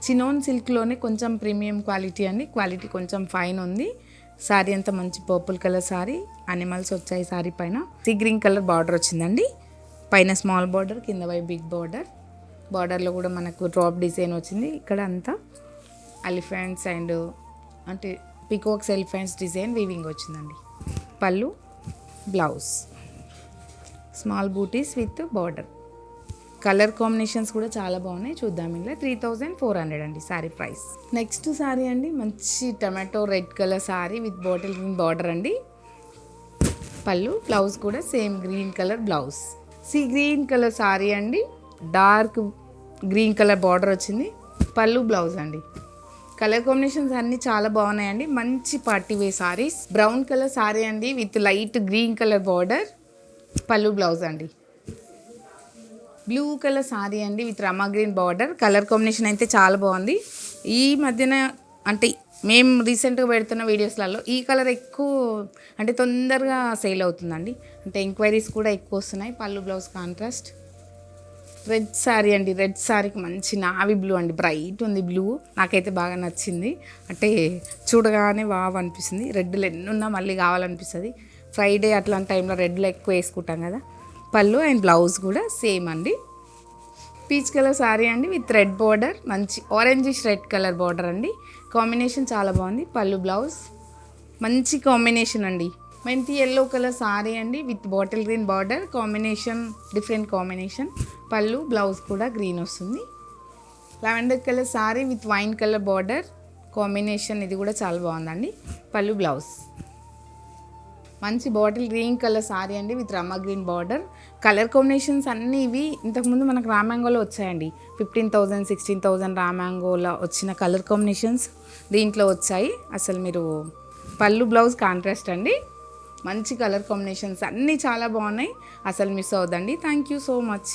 Chinon సిల్క్లోనే కొంచెం premium quality అండి. Quality కొంచెం ఫైన్ ఉంది. శారీ అంతా మంచి పర్పుల్ కలర్ శారీ, అనిమల్స్ వచ్చాయి శారీ పైన. సీ గ్రీన్ కలర్ బార్డర్ వచ్చిందండి. పైన స్మాల్ బార్డర్, కింద వైపు బిగ్ బార్డర్. బార్డర్లో కూడా మనకు డ్రాప్ డిజైన్ వచ్చింది. ఇక్కడ అంతా ఎలిఫెంట్స్ అండ్ అంటే పికాక్స్ ఎలిఫెంట్స్ డిజైన్ వీవింగ్ వచ్చిందండి. Pallu, blouse, small booties with border. Colour combinations కూడా చాలా బాగున్నాయి. చూద్దాం. ఇలా 3400 అండి శారీ ప్రైస్. నెక్స్ట్ శారీ అండి, మంచి tomato red colour sari with bottle green border అండి. పళ్ళు, బ్లౌజ్ కూడా same green colour blouse. Sea green colour sari అండి, డార్క్ గ్రీన్ కలర్ బార్డర్ వచ్చింది. పళ్ళు, బ్లౌజ్ అండి. కలర్ కాంబినేషన్స్ అన్నీ చాలా బాగున్నాయండి. మంచి party wear saris. Brown colour sari అండి with light green colour border. పళ్ళు, బ్లౌజ్ అండి. బ్లూ కలర్ శారీ అండి విత్ రమా గ్రీన్ బార్డర్. కలర్ కాంబినేషన్ అయితే చాలా బాగుంది. ఈ మధ్యన అంటే మేము రీసెంట్గా పెడుతున్న వీడియోస్లలో ఈ కలర్ ఎక్కువ అంటే తొందరగా సేల్ అవుతుందండి. అంటే ఎంక్వైరీస్ కూడా ఎక్కువ వస్తున్నాయి. పళ్ళు, బ్లౌజ్ కాంట్రాస్ట్. రెడ్ శారీ అండి, రెడ్ శారీకి మంచి నావీ బ్లూ అండి, బ్రైట్ ఉంది బ్లూ. నాకైతే బాగా నచ్చింది. అంటే చూడగానే వావ్ అనిపిస్తుంది. రెడ్లు ఎన్నున్నా మళ్ళీ కావాలనిపిస్తుంది. ఫ్రైడే అట్లాంటి టైంలో రెడ్లు ఎక్కువ వేసుకుంటాం కదా. పళ్ళు అండ్ బ్లౌజ్ కూడా సేమ్ అండి. పీచ్ కలర్ శారీ అండి విత్ రెడ్ బార్డర్, మంచి ఆరెంజిష్ రెడ్ కలర్ బార్డర్ అండి. కాంబినేషన్ చాలా బాగుంది. పళ్ళు, బ్లౌజ్ మంచి కాంబినేషన్ అండి. మెంతి ఎల్లో కలర్ శారీ అండి with bottle green border. Combination different combination. పళ్ళు, బ్లౌజ్ కూడా గ్రీన్ వస్తుంది. Lavender colour sari with wine colour border. Combination ఇది కూడా చాలా బాగుందండి. పళ్ళు, బ్లౌజ్. మంచి బాటిల్ గ్రీన్ కలర్ శారీ అండి విత్ రమా గ్రీన్ బార్డర్. కలర్ కాంబినేషన్స్ అన్నీ ఇవి ఇంతకుముందు మనకు రామ్యాంగోలో వచ్చాయండి. 15,000 16,000 రామ్యాంగోలో వచ్చిన కలర్ కాంబినేషన్స్ దీంట్లో వచ్చాయి. అసలు మీరు పళ్ళు, బ్లౌజ్ కాంట్రాస్ట్ అండి. మంచి కలర్ కాంబినేషన్స్ అన్నీ చాలా బాగున్నాయి. అసలు మిస్ అవ్వద్దండి. Thank you so much.